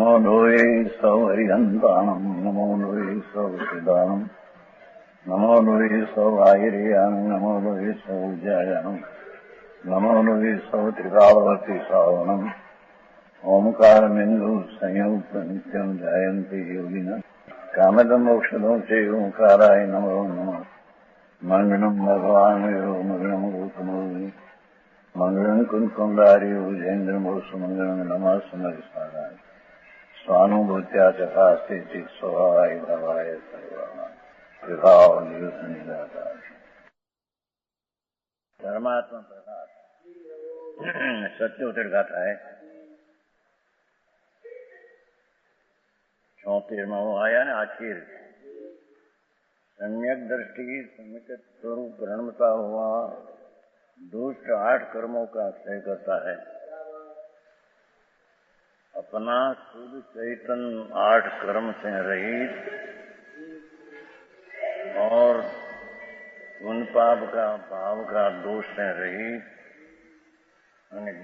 नमो लोये सौहरिहन्ताणम् नमो लोये सौहृदानम् नमो लोये सौभागिर्यानम् नमो लोये सौज्यायानम् नमो लोये सौत्रिकावती सावनम् ओंकारमिन्दु संयुक्त नित्यम् जायन्ति योगिनः कामदम् औषधम् च ओंकाराय नमो नमः मंगलम् भगवान् मंगलम् गौतमोऽग्नि मंगलम् कुन्कुण्डारि उजेन्द्रमोसुमङ्गलम् नमः समरिसाराय स्वानुभूत्या चकास्ते चित् स्वभावाय भवाय सर्वभाव परमात्मा प्रसाद सत्योत्तर गाथा है 34वां आया ना आखिर सम्यक दृष्टि सम्यक स्वरूप परिणमता हुआ दुष्ट 8 कर्मों का क्षय करता है। अपना शुद्ध चैतन्य 8 कर्म से रहित और उन पाप का भाव का दोष से रहित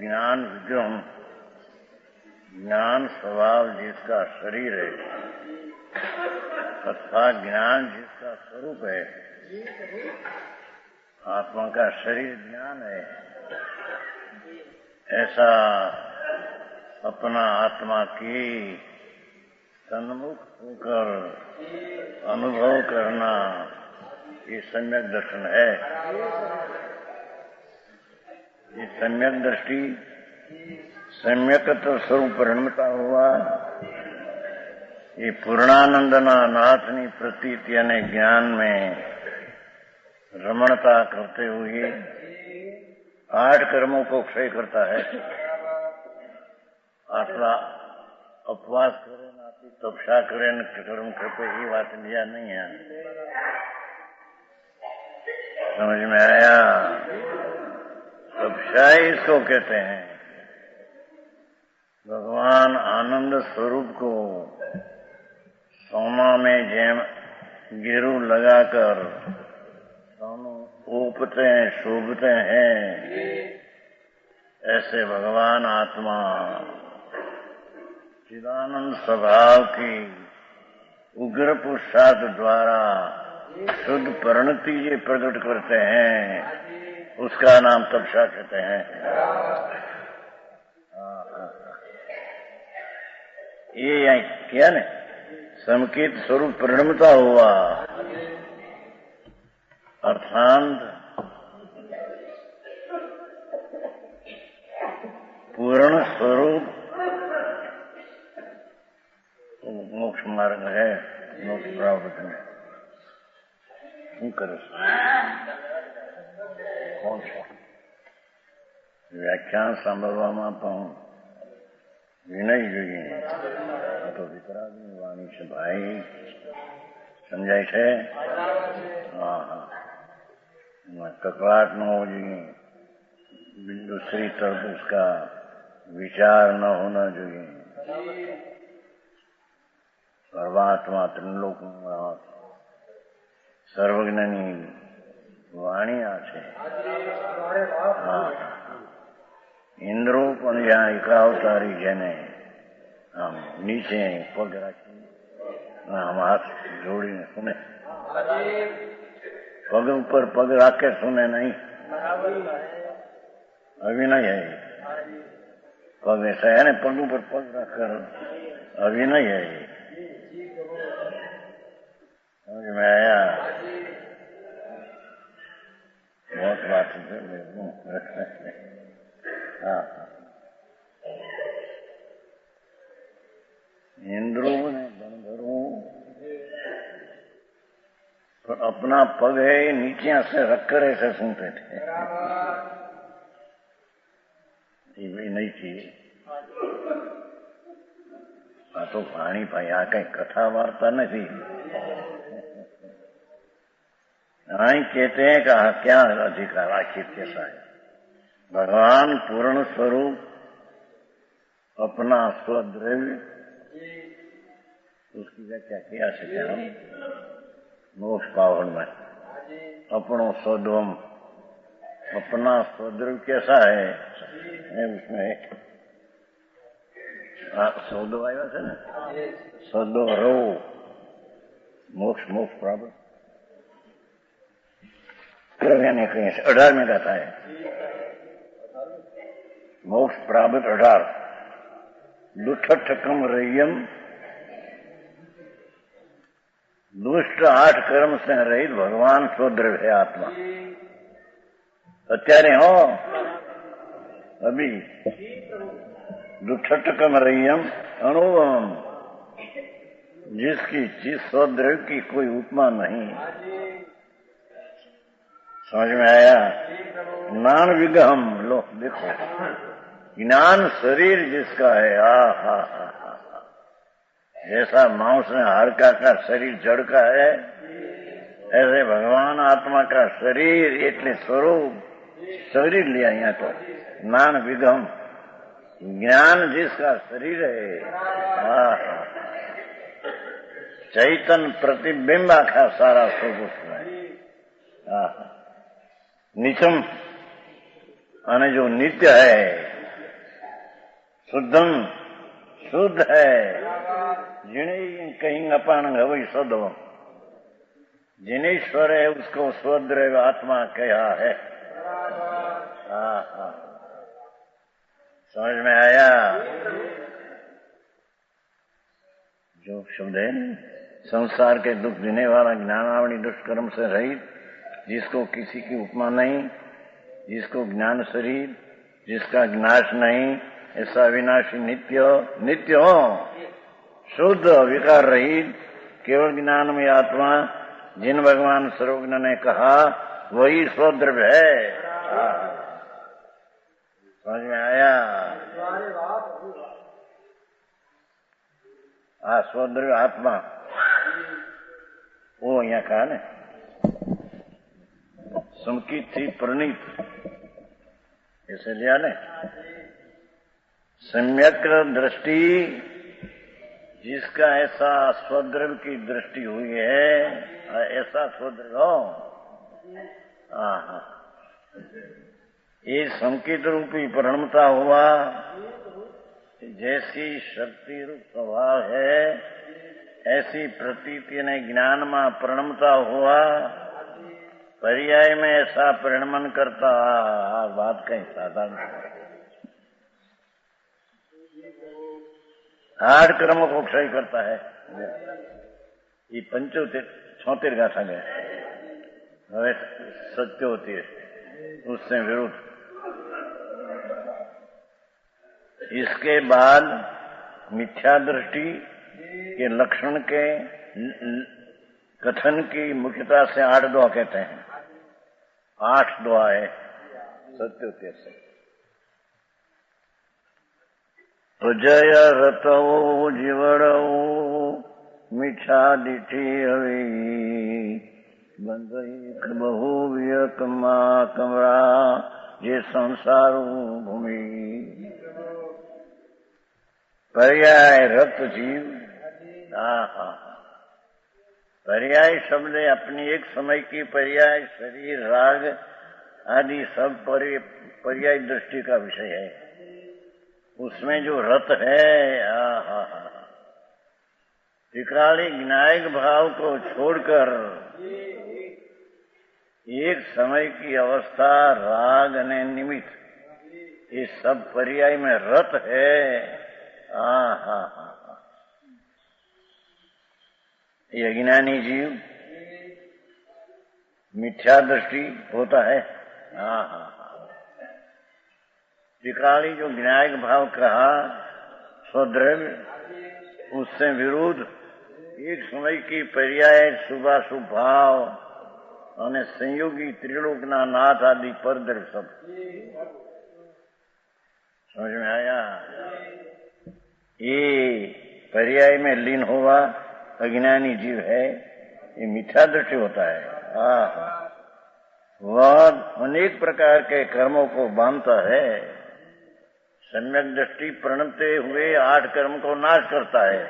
ज्ञान विग्रह ज्ञान स्वभाव जिसका शरीर है तथा ज्ञान जिसका स्वरूप है। आत्मा का शरीर ज्ञान है, ऐसा अपना आत्मा की सन्मुख होकर अनुभव करना ये सम्यक दर्शन है। ये सम्यक दृष्टि सम्यकत्व स्वरूप परिणमता हुआ ये पूर्णानंदना नाथनी प्रतीत यानी ज्ञान में रमणता करते हुए 8 कर्मों को क्षय करता है। आटला उपवास करे नाती तपस्या करे न कर्म करते ही बात लिया नहीं है। समझ में आया? तपस्या इसको कहते हैं। भगवान आनंद स्वरूप को सोना में जेम गिरू लगाकर दोनों ऊपते हैं शोभते हैं, ऐसे भगवान आत्मा चिदानंद स्वभाव की उग्र पुरुषार्थ द्वारा शुद्ध परिणति ये प्रकट करते हैं, उसका नाम तपस्या कहते हैं। ये क्या ने समकित स्वरूप परिणमता हुआ अर्थात पूर्ण स्वरूप मोक्ष मार्ग है। मोक्ष प्राप्त में करो कौन सा व्याख्यान સાંભળવામાં પણ વિનય જોઈએ। તો વિતરાગની વાણી છે ભાઈ, સમજાય છે? હા હા, કકળાટ ન હોવો જોઈએ, दूसरी तरफ उसका विचार न होना चाहिए। परमात्मा त्रिलोक सर्वज्ञनी वाणी आछे। इंद्रो पण ज्યાં એકાવતારી જેને આમ નીચે પગ રાખી આમ હાથ જોડીને સુને, પગ ઉપર પગ રાખે સુને नहीं, अभिनय है। पग ऐसा है ना, पग ऊपर पग रखकर अभिनय है। समझ में आया? बहुत बात है। हाँ, इंद्रों ने गणधरों पर अपना पग है नीचे से रखकर ऐसे सुनते थे। ये नहीं चाहिए। तो पानी भाई आ कहीं कथा वार्ता नहीं। आई कहते हैं कि क्या अधिकार आखिर कैसा है? भगवान पूर्ण स्वरूप अपना स्वद्रव्य उसकी व्याख्या किया से मोक्ष पावन में अपनो स्वधम अपना स्वद्रव्य कैसा है उसमें શબ્દો આવ્યા છે ને, શબ્દો રહો મોક્ષ મોક્ષ પ્રાપ્ત ને કહીએ છે 18 ગાથા है मोक्ष प्राप्त 18 दुष्टकम रय्यम दुष्ट 8 कर्म से रहित भगवान स्वद्रव्य है आत्मा। અત્યારે हो अभी दुष्टकम रय्यम अनुभवम जिसकी जिस स्वद्रव्य की कोई उपमा नहीं। समझ में आया? ज्ञान विगम लो देखो ज्ञान शरीर जिसका है हा जैसा मांस में हाड़का का शरीर जड़ का है ऐसे भगवान आत्मा का शरीर એટલે स्वरूप शरीर लिया यहाँ तो ज्ञान विगम ज्ञान जिसका शरीर है चैतन प्रतिबिंब आखा सारा स्वरूप में निचम અને जो नित्य है शुद्धम शुद्ध है जिन्हें कहीं अपान हवई सदो जिनेश्वर है उसको स्वद्रव्य आत्मा कहा है। समझ में आया? जो शब्द है संसार के दुख देने वाला ज्ञानावनी दुष्कर्म से रहित जिसको किसी की उपमा नहीं जिसको ज्ञान शरीर जिसका विनाश नहीं ऐसा विनाशी नित्य नित्य हो शुद्ध विकार रहित केवल ज्ञानमय आत्मा जिन भगवान सर्वज्ञ ने कहा वही स्वद्रव्य है। समझ में आया? स्वद्रव्य आत्मा वो यहाँ कहा ने संकित थी प्रणीत ऐसे लिया ने सम्यक दृष्टि जिसका ऐसा स्वद्रव्य की दृष्टि हुई है ऐसा स्वद्रव्य हो ये संकित रूपी परिणमता हुआ जैसी शक्ति रूप स्वभाव है ऐसी प्रतीति ने ज्ञान में परिणमता हुआ पर्याय में ऐसा परिणमन करता बात कहीं साधारण 8 कर्मों को क्षय करता है। ये 75 गाथा गए હવે सत्य होती है उससे विरुद्ध। इसके बाद मिथ्या दृष्टि के लक्षण के कथन की मुख्यता से 8 दुआ कहते हैं। 8 दुआ है सत्य होती है। प्रजय रतौ जीवड़ौ मीठा दिठी हवी बंदई बहु वियकमा कमरा ये संसारू भूमि। पर्याय रत जीव पर्याय शब्द अपनी एक समय की पर्याय शरीर राग आदि सब पर्याय दृष्टि का विषय है। उसमें जो रत है विकराली ज्ञायक भाव को छोड़कर एक समय की अवस्था राग ने निमित्त ये सब पर्याय में रत है। ये अज्ञानी जीव मिथ्या दृष्टि होता है। विकराली जो ज्ञायक भाव कहा स्वद्रव्य उससे विरुद्ध एक समय की पर्याय शुभाशुभ भाव और संयोगी त्रिलोकना नाथ आदि परद्रव्य सब समझ में आया? ये पर्याय में लीन हुआ अज्ञानी जीव है ये मिथ्या दृष्टि होता है। वह अनेक प्रकार के कर्मों को बांधता है। सम्यक दृष्टि प्रणते हुए 8 कर्म को नाश करता है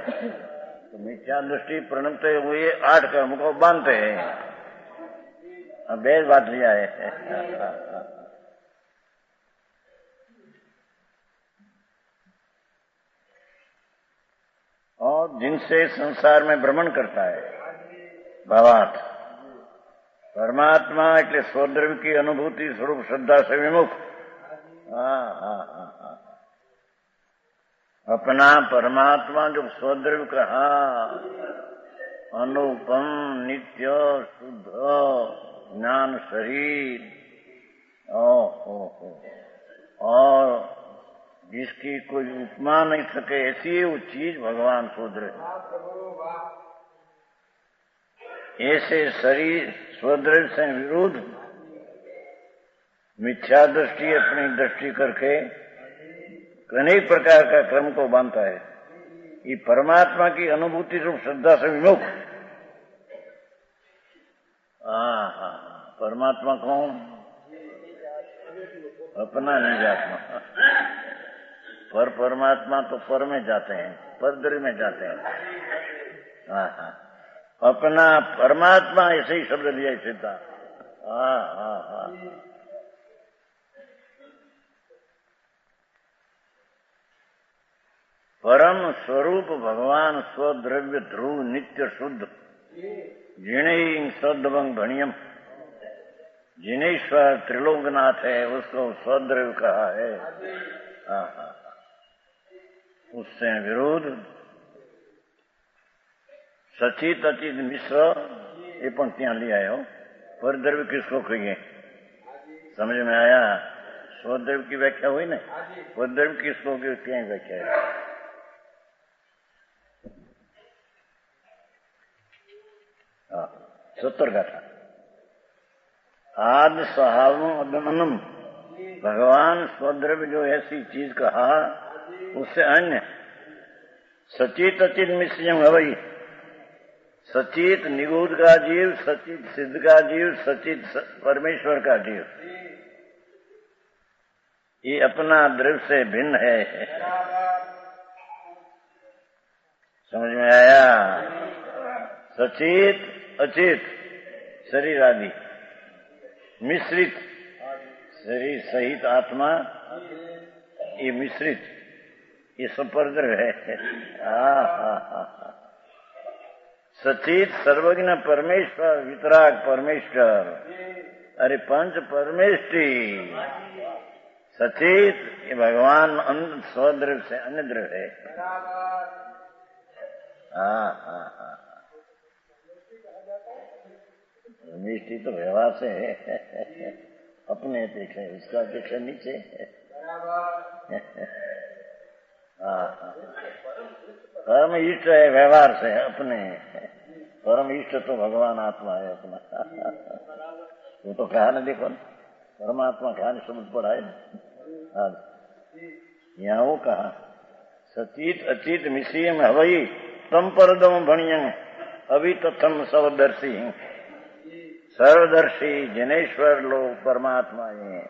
तो मिथ्या दृष्टि प्रणते हुए 8 कर्म को बांधते हैं। बेस बात लिया है। और जिनसे संसार में भ्रमण करता है। भावार्थ परमात्मा એટલે સ્વદ્રવ્ય की अनुभूति स्वरूप श्रद्धा से विमुख। अपना परमात्मा जो स्वद्रव्य कहा, अनुपम नित्य शुद्ध ज्ञान शरीर, और जिसकी कोई उपमा नहीं सके ऐसी वो चीज भगवान स्वद्रव्य। ऐसे शरीर स्वद्रव्य से विरुद्ध मिथ्या दृष्टि अपनी दृष्टि करके अनेक प्रकार का क्रम को बांधता है। ये परमात्मा की अनुभूति रूप श्रद्धा से विमुख। परमात्मा कौन? अपना निजात्मा। पर परमात्मा तो पर में जाते हैं, परद्र में जाते हैं। अपना परमात्मा ऐसे ही शब्द लिया सीधा। परम स्वरूप भगवान स्वद्रव्य ध्रुव नित्य शुद्ध जिणे सदवंग भणियम, जिनेश्वर त्रिलोकनाथ है उसको स्वद्रव्य कहा है। उससे विरोध सचित अचित मिश्र ये पंक्तियां ले आए हो। परद्रव्य किसको कहिए? समझ में आया? स्वद्रव्य की व्याख्या हुई ना, परद्रव्य किसको क्या व्याख्या है? सत्तर का था। आद सहावनम भगवान स्वद्रव्य जो ऐसी चीज कहा उससे अन्य सचित अचित मिश्रम हवई। सचित निगूढ़ का जीव, सचित सिद्ध का जीव, सचित परमेश्वर का जीव, ये अपना द्रव्य से भिन्न है। समझ में आया? सचित अचित शरीर आदि, मिश्रित शरीर सहित आत्मा, ये मिश्रित, ये सब परद्रव्य है। सचित सर्वज्ञ परमेश्वर, वितराग परमेश्वर, अरे पंच परमेष्टि। सचित ये भगवान स्वद्रव्य से अन्य द्रव्य है। मिष्टि तो व्यवहार से है, अपने अपेक्षा इसका अपेक्षा नीचे। परम इष्ट है व्यवहार से अपने, परम इष्ट तो भगवान आत्मा है अपना। वो तो कहा ना, देखो परमात्मा कहा नहीं, शब्द पढ़ा है यहाँ। वो कहा सचित अचित मिश्रियम हवई तम परदम भणियं अभी तथम सर्वदर्शी। सर्वदर्शी जिनेश्वर लोग परमात्मा है।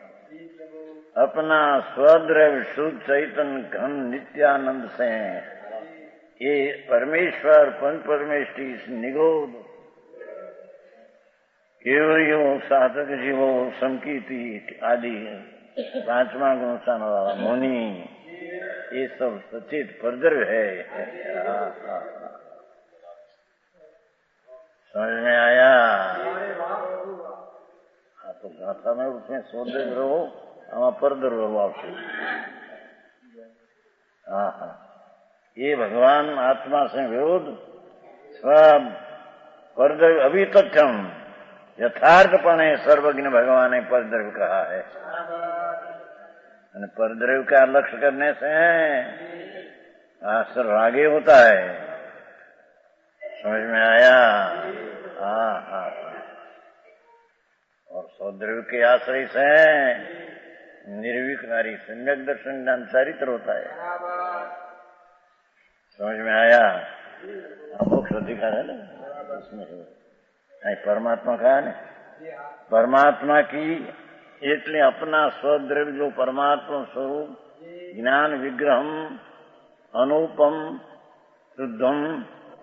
अपना स्वद्रव्य शुद्ध चैतन्य घन नित्यानंद से ये परमेश्वर पंच परमेष्टि निगोद केवलियों साधक जीवों संकीर्ति आदि पांचवा गुण स्थान वाला मुनि, ये सब सचित परद्रव्य है। समझ में आया? तो गाथा में उसमें स्वद्रव्य रहो, हम परद्रव्य रहो आपसे। ये भगवान आत्मा से विरोध सब परद्रव्य अभी तथ्यम यथार्थपणे सर्वज्ञ भगवान ने परद्रव्य कहा है। परद्रव्य का लक्ष्य करने से आश्चर्य आगे होता है। समझ में आया? और स्वद्रव्य के आश्रय से निर्विकारी सम्यक दर्शन ज्ञान चरित्र होता है। समझ में आया? मोक्ष अधिकार है ना उसमें, नहीं परमात्मा का है ना। परमात्मा की એટલે अपना स्वद्रव्य जो परमात्मा स्वरूप ज्ञान विग्रहम अनुपम शुद्धम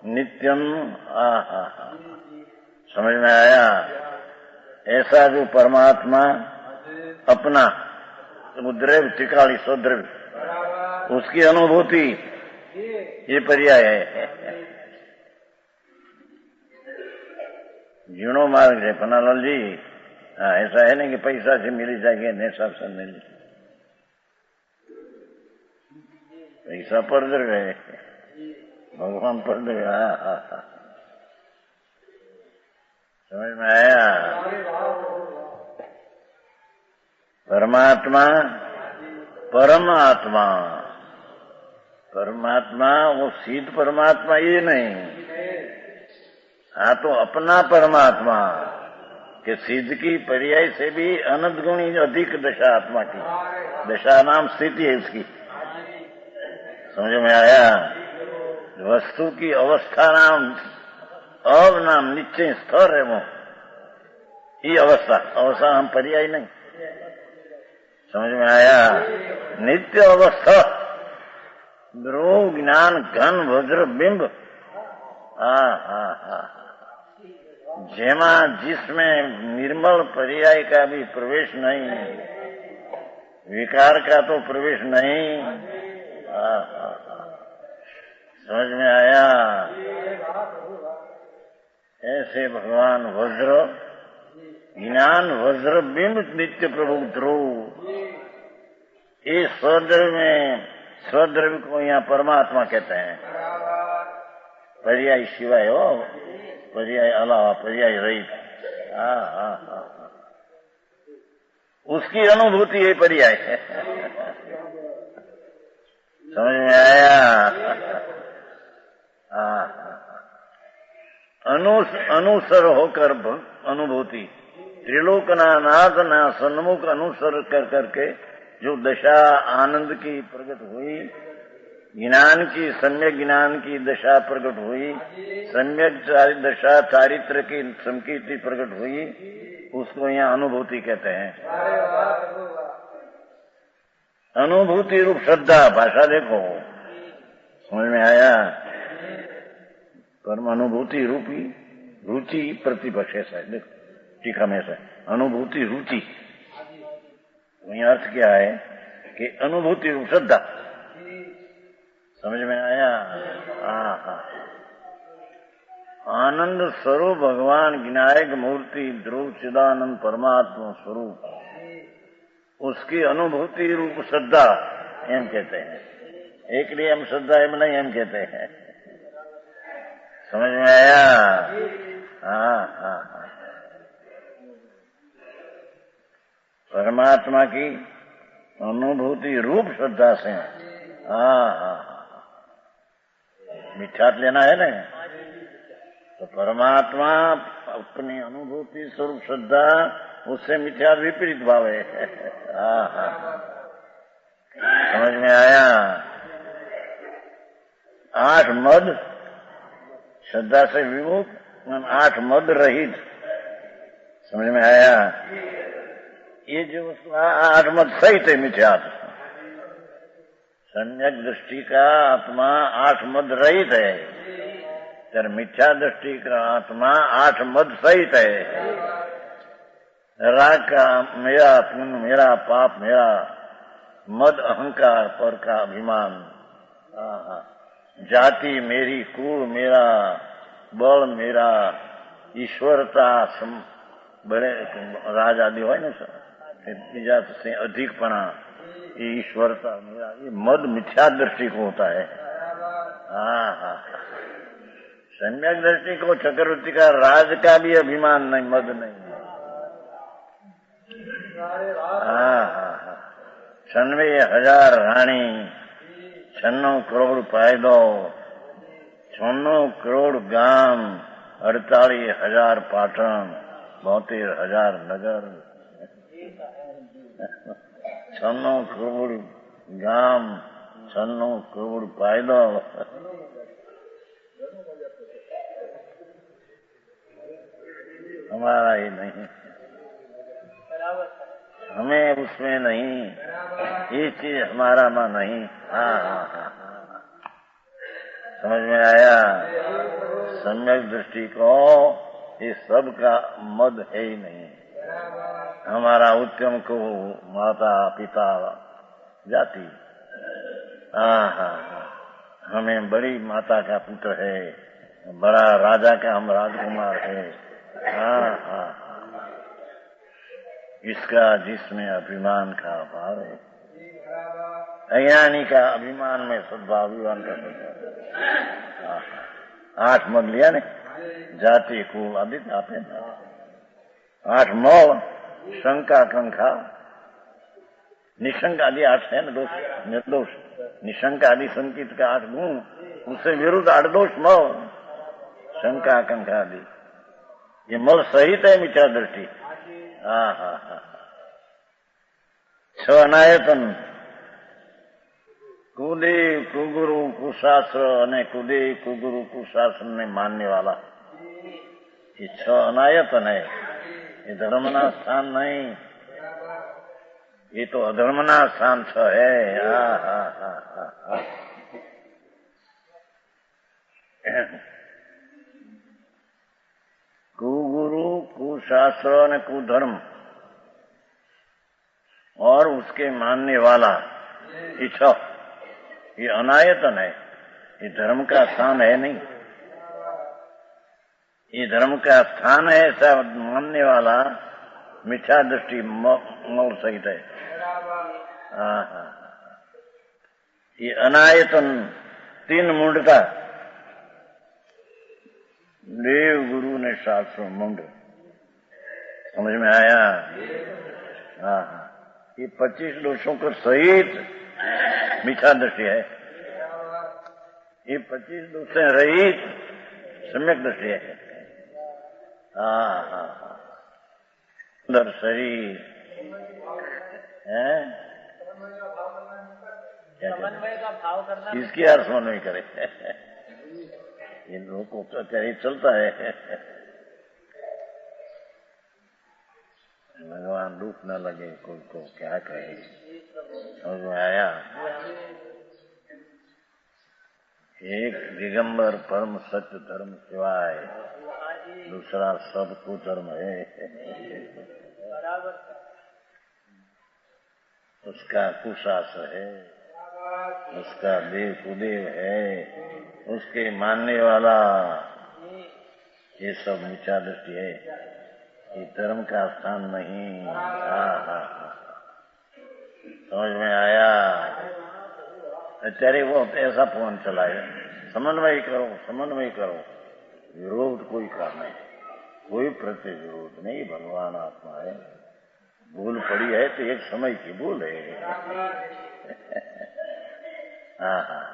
नित्यम। समझ में आया? ऐसा जो परमात्मा अपना द्रव्य टिकाली स्वद्रव्य उसकी अनुभूति ये पर्याय है। जीणो मार्ग है पन्नालाल जी। हाँ, ऐसा है नहीं कि पैसा से मिली जाएगी, नहीं सत्संग मिली, पैसा पर दर गए, भगवान पर दर गया। समझ में आया? परमात्मा परमात्मा परमात्मा वो सिद्ध परमात्मा ये नहीं, हाँ तो अपना परमात्मा कि सिद्ध की पर्याय से भी अनंत गुणी अधिक दशा आत्मा की, दशा नाम स्थिति है उसकी। समझ में आया? वस्तु की अवस्था नाम अब नाम निश्चय स्थिर है वो, ये अवस्था हम पर्याय नहीं। समझ में आया? नित्य अवस्था ध्रुव ज्ञान घन वज्र बिंब, जेमा जिसमें निर्मल पर्याय का भी प्रवेश नहीं, विकार का तो प्रवेश नहीं। समझ में आया? ऐसे भगवान वज्र ज्ञान वज्र बिंब नित्य प्रभु ध्रुव, इस स्वद्रव्य में स्वद्रव्य को यहाँ परमात्मा कहते हैं। पर्याय सिवाय हो, पर्याय अलावा, पर्याय रहित। उसकी अनुभूति है पर्याय। समझ में आया? अनुसर होकर अनुभूति, त्रिलोकनाथ ना सन्मुख अनुसर कर करके जो दशा आनंद की प्रकट हुई, ज्ञान की सम्यक ज्ञान की दशा प्रकट हुई, सम्यक दशा चारित्र की संकीर्ति प्रकट हुई, उसको यहाँ अनुभूति कहते हैं। अनुभूति रूप श्रद्धा, भाषा देखो, समझ में आया? परम अनुभूति रूपी रुचि प्रतिपक्ष है। देखो टीका में से अनुभूति रुचि, वही अर्थ क्या है कि अनुभूति रूप श्रद्धा। समझ में आया? आनंद स्वरूप भगवान विनायक मूर्ति ध्रुव चिदानंद परमात्मा स्वरूप, उसकी अनुभूति रूप श्रद्धा एम कहते हैं। एक लिए हम श्रद्धा एम नहीं एम कहते हैं। समझ में आया? परमात्मा की अनुभूति रूप श्रद्धा से मिठास लेना है ना, तो परमात्मा अपनी अनुभूति स्वरूप श्रद्धा, उससे मिथ्यात विपरीत भाव है। समझ में आया? 8 मद श्रद्धा से विमुख, 8 मद रहित। समझ में आया? ये जो 8 मद सहित है मिथ्यात। सम्यक दृष्टि का आत्मा 8 मद रहित है, तर मिथ्या दृष्टि का आत्मा 8 मद सहित है। राग का मेरा पुण्य, मेरा पाप, मेरा मद अहंकार, पर का अभिमान, जाति मेरी, कुल मेरा, बल मेरा, ईश्वरता, बड़े राज आदि हो ना सर, बीजा से अधिकपना, ये ईश्वरता मेरा, ये मद मिथ्या दृष्टि को होता है। सम्यक दृष्टि को चक्रवर्ती का राज का भी अभिमान नहीं, मद नहीं। 96,000 रानी, 96 करोड़ पैदो, 96 करोड़ गाम, 48,000 पाटन, 72,000 नगर, 96 करोड़ गाम, 96 करोड़ पैदो। हमारा ही नहीं, हमें उसमें नहीं, ये चीज हमारा में नहीं। समझ में आया? सम्यक दृष्टि को ये सब का मद है ही नहीं। हमारा उत्तम को माता पिता जाति, हमें बड़ी माता का पुत्र है, बड़ा राजा का हम राजकुमार है। हाँ हाँ, इसका जिसमें अभिमान का अभाव है, अज्ञानी का अभिमान में सद्भाविमान का सद्भाव। 8 मग लिया ने, जाति कुल आदि आपे 8 मौ, शंका कंखा, निशंक आदि 8 है ना, दोष निर्दोष। निशंक आदि संकित का 8 गुण, उससे विरुद्ध 8 दोष मौ, शंका कंखा आदि। ये मल सहित है मिथ्या दृष्टि। हाँ हाँ हाँ, 6 अनायतन, कुदेव कुगुरु कुशास्त्र અને कुदेव कुगुरु कुशास्त्र ने मानने वाला, ये 6 अनायतन है। ये धर्मना स्थान नहीं, ये तो अधर्मना स्थान 6 है। हाँ हाँ हाँ हाँ, कुगुरु कुशास्त्र और कुधर्म और उसके मानने वाला, ये 6, ये अनायतन है। ये धर्म का स्थान है नहीं, ये धर्म का स्थान है ऐसा मानने वाला मिथ्या दृष्टि मौल सहित है। हाँ हाँ, ये अनायतन 3 मुंड का, देव गुरु ने शास्त्र मुंड, समझ में आया? हाँ हाँ, ये 25 दोषों के सहित मिथ्या दृष्टि है। ये 25 दोष से रहित सम्यक दृष्टि है। हाँ हाँ हाँ, सुंदर शरीर है, समन्वय का भाव करना, किसकी यार समन्वय करे? इन लोगों को तो चलता है। भगवान दुख न लगे कोई को क्या कहे, समझ में आया? एक दिगंबर परम सत्य धर्म सिवाय दूसरा सब कुधर्म है। उसका कुशास्त्र है, उसका देव कुदेव है, उसके मानने वाला, ये सब मिथ्या दृष्टि है। ये धर्म का स्थान नहीं। हाँ हाँ, समझ में आया? अत्यारे वो ऐसा फोन चलाए, समन्वय करो समन्वय करो, विरोध कोई करना है, कोई प्रति विरोध नहीं। भगवान आत्मा है, भूल पड़ी है तो एक समय की भूल है। हाँ हाँ,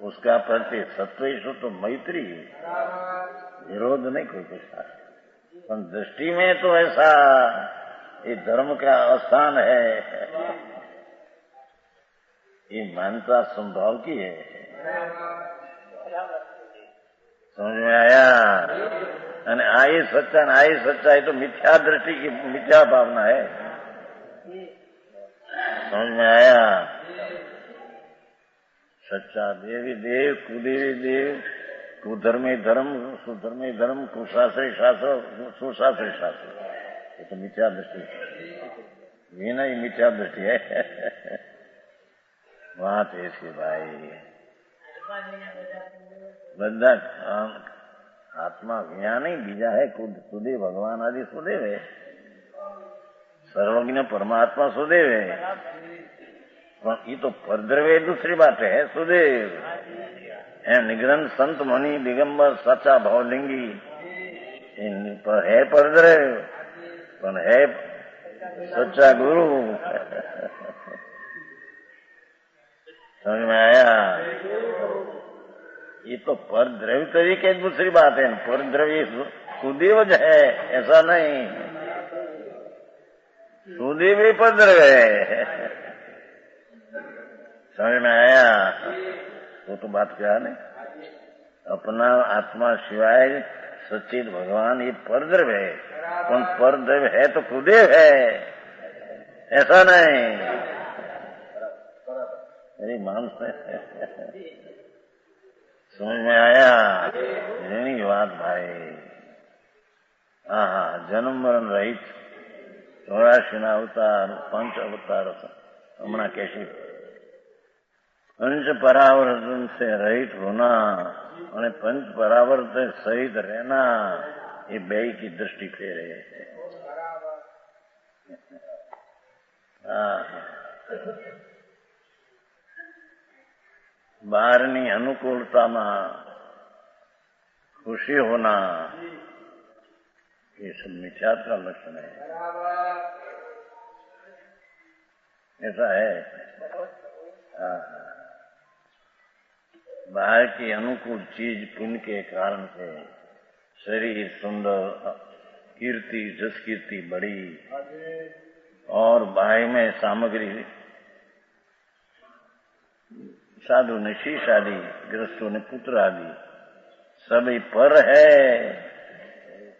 उसका प्रति सत्वेश तो मैत्री, विरोध नहीं कोई कुछ। पर दृष्टि में तो ऐसा ये धर्म का स्थान है, ये मानता संभाव की है। समझ में आया? आई सच्चाई तो मिथ्या दृष्टि की मिथ्या भावना है। समझ में आया? सच्चा देवी देव, कुदेवी देव, कुधर्मे धर्म, सुधर्मे धर्म, कुशास्त्री शास्त्र, सुशास्त्री शास्त्र, ये तो मिथ्या दृष्टि, ये नहीं मिथ्या दृष्टि है। वहां थे इसके भाई बदा आत्मा ज्ञान नहीं बीजा है, सुदेव भगवान आदि सुदेव है, सर्वज्ञ परमात्मा सुदेव है। ये तो परद्रव्य दूसरी बात है। सुदेव निग्रंथ संत मुनि दिगंबर सच्चा भावलिंगी है परद्रव्य, पर है सच्चा गुरु। समझ में आया? ये तो परद्रव्य तरीके दूसरी बात है, परद्रव्य सुदेव है ऐसा नहीं, सुदेव ही परद्रव्य है। समझ में आया? वो तो बात क्या है, अपना आत्मा सिवाय सच्चिद भगवान ये परद्रव्य है, कौन परद्रव्य है तो कुदेव है ऐसा नहीं। मेरी मांस समझ में आया? नहीं बात भाई। हाँ हाँ, जन्म मरण रहित 84 अवतार 5 अवतार हमारा कैसे पंच परावर्तन से रहित होना और पंच परावर्तन सहित रहना, ये बेई की दृष्टि फेरे है। બહારની अनुकूलताમાં खुशी होना, ये सब मिथ्यात्व का लक्षण है। ऐसा है। बाहर की अनुकूल चीज पुण्य के कारण से शरीर सुंदर, कीर्ति जस कीर्ति बड़ी, और बाह्य में सामग्री साधु ने शीश आदि, गृहस्थों ने पुत्र आदि सभी पर है।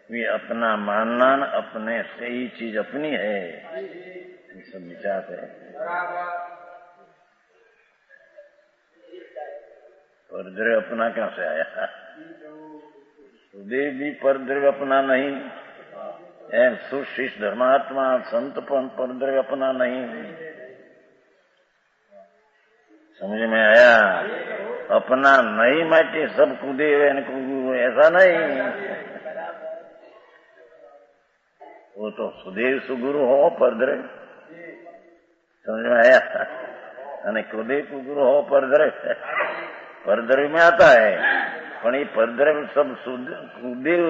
वे अपना मानना, अपने से ही चीज अपनी है, ये सब विचार है। परद्रव्य अपना कहां से आया? सुदेव भी परद्रव्य अपना नहीं, एम सुशिष्ट धर्मात्मा संत परद्रव्य अपना नहीं। समझ में आया? अपना नहीं माटे सब कूदे हुए, ऐसा नहीं। वो तो सुदेव सुगुरु हो परद्रव्य, समझ में आया? અને કુદેવ ગુરુ हो परद्रव्य, परद्रव्य में आता है, पर ये परद्रव्य सब कुदेव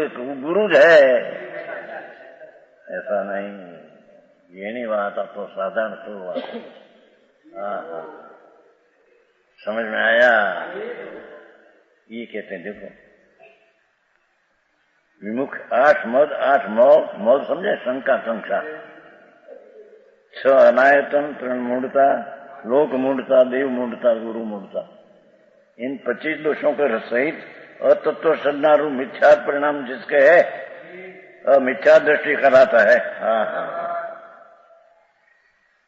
गुरु है, ऐसा नहीं। ये नहीं बात, आपको साधारण तो बात। समझ में आया? ये कहते हैं, देखो विमुख 8 मद 8 मौल समझे? शंका संख्या 6 अनायतन, 3 मूढ़ता, लोक मूढ़ता, देव मूढ़ता, गुरु मूढ़ता। इन 25 दोषों के सहित अतत्व सन्नारू मिथ्या परिणाम जिसके है, मिथ्या दृष्टि कराता है।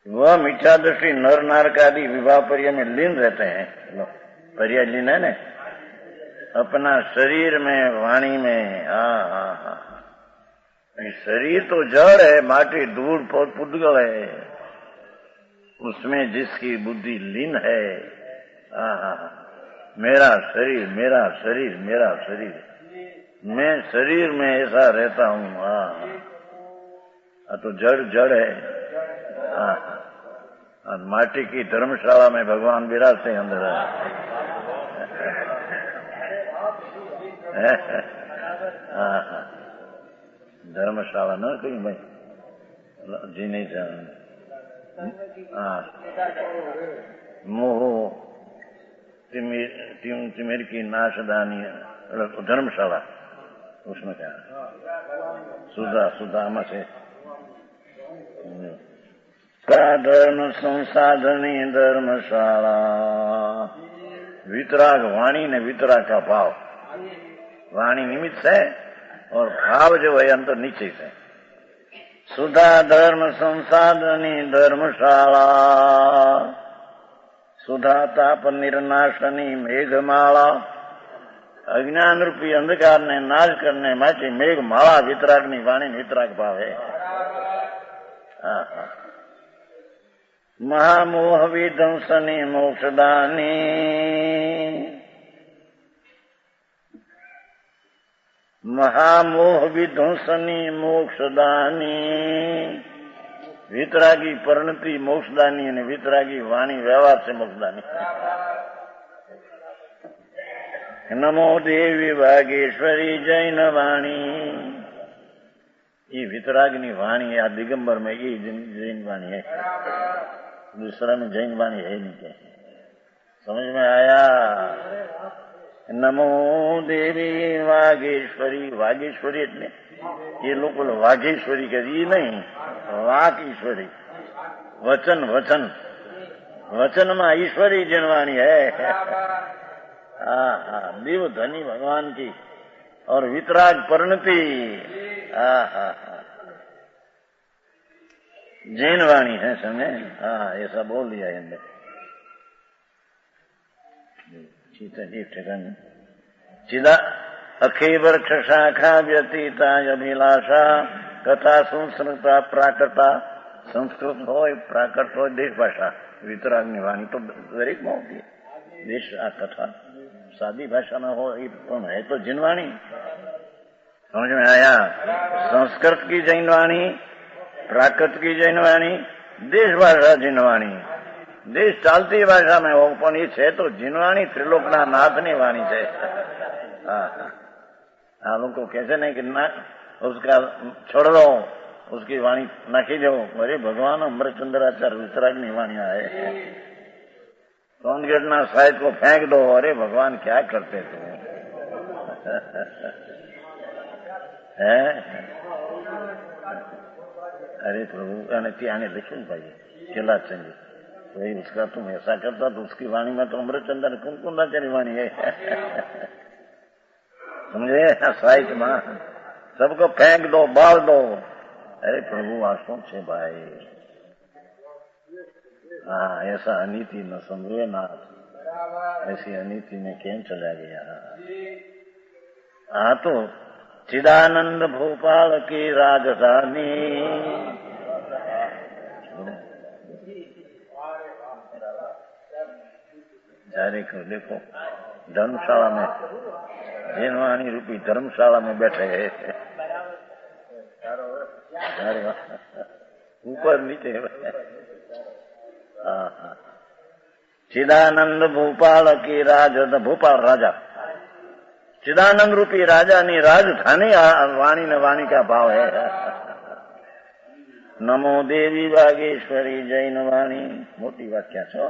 वह मिथ्या दृष्टि नर नारक आदि विवाह पर्य में लीन रहते हैं। पर्य लीन है न, अपना शरीर में, वाणी में। शरीर तो जड़ है, माटी धूल पुद्गल है, उसमें जिसकी बुद्धि लीन है। मेरा शरीर, मेरा शरीर, मेरा शरीर, मैं शरीर में ऐसा रहता हूँ। तो जड़ जड़ है। माटी की धर्मशाला में भगवान विराजते हैं अंदर। धर्मशाला न कहीं भाई जी नहीं जान। मोह तिमिर की नाशदानी धर्मशाला, उसमें क्या सुधा से धर्म संसाधनी धर्मशाला। वितराग वाणी ने वितराग का भाव, वाणी निमित्त है और भाव जो है अंतर नीचे से। सुधा धर्म संसाधनी धर्मशाला, सुधा ताप निर्नाशनी मेघमाला। अज्ञान रूपी अंधकार ने नाश करने માટે मेघमाला वितरागनी वाणी वितराग भाव है। महामोह विध्वंसनी मोक्षदानी, महामोह विध्वंसनी मोक्षदानी। वितरागी परिणति मोक्षदानी અને वितरागी वाणी व्यवहार से मोक्षदानी। नमो देवी वागेश्वरी जैन वाणी। ये वितरागनी वाणी या दिगंबर में ये जैन वाणी है, दूसरा में जैन वाणी है नहीं। क्या समझ में आया? नमो देवी वागेश्वरी। वागेश्वरी એટલે ये लोग वाघेश्वरी कही नहीं, वाक ईश्वरी। वचन वचन वचन में ईश्वरी जनवाणी है। देव धनी भगवान की और वितराग परिणति जैन वाणी है, समझे? ऐसा बोल दिया है। चिदा अखे वृक्ष शाखा व्यतीता अभिलाषा। कथा संस्कृता प्राकृता, संस्कृत हो प्राकृत हो देश भाषा। वितरागनी वाणी तो दरेक में होती है। देश आ कथा सादी भाषा में हो पण है तो जिनवाणी। समझ में आया? संस्कृत की जैनवाणी, प्राकृत की जैनवाणी, देश भाषा जिनवाणी। देश चालती भाषा में हो पण ये छे तो जिनवाणी त्रिलोकना नाथनी वाणी छे। हाँ लोग को कैसे नहीं कि ना उसका छोड़ दो, उसकी वाणी नाखी दो। अरे भगवान अमृतचंद्राचार्य वितरागनी वाणी आए। सोनगढ़ ना साहित्य को फेंक दो। अरे भगवान क्या करते तुम है? अरे प्रभु आने लिखो भाई केला चंदी तो उसका तुम ऐसा करता तो उसकी वाणी में तो अमृतचंद्र कुंकुंदाचार्य वाणी है। समझे? साहित्य में सबको फेंक दो, बाल दो। अरे प्रभु आसों छे भाई। हाँ ऐसा अनीति न समझे ना, ऐसी अनीति में केम चला गया। हाँ तो चिदानंद भोपाल की राजधानी। जारे को देखो धर्मशाला में, जिनवाणी रूपी धर्मशाला में बैठे हैं। ऊपर नीचे। चिदानंद भोपाल की भोपाल राजा, चिदानंद रूपी राजा नी राजधानी वाणी ने वाणी का भाव है। नमो देवी बागेश्वरी जैन वाणी। मोटी वाक्या छो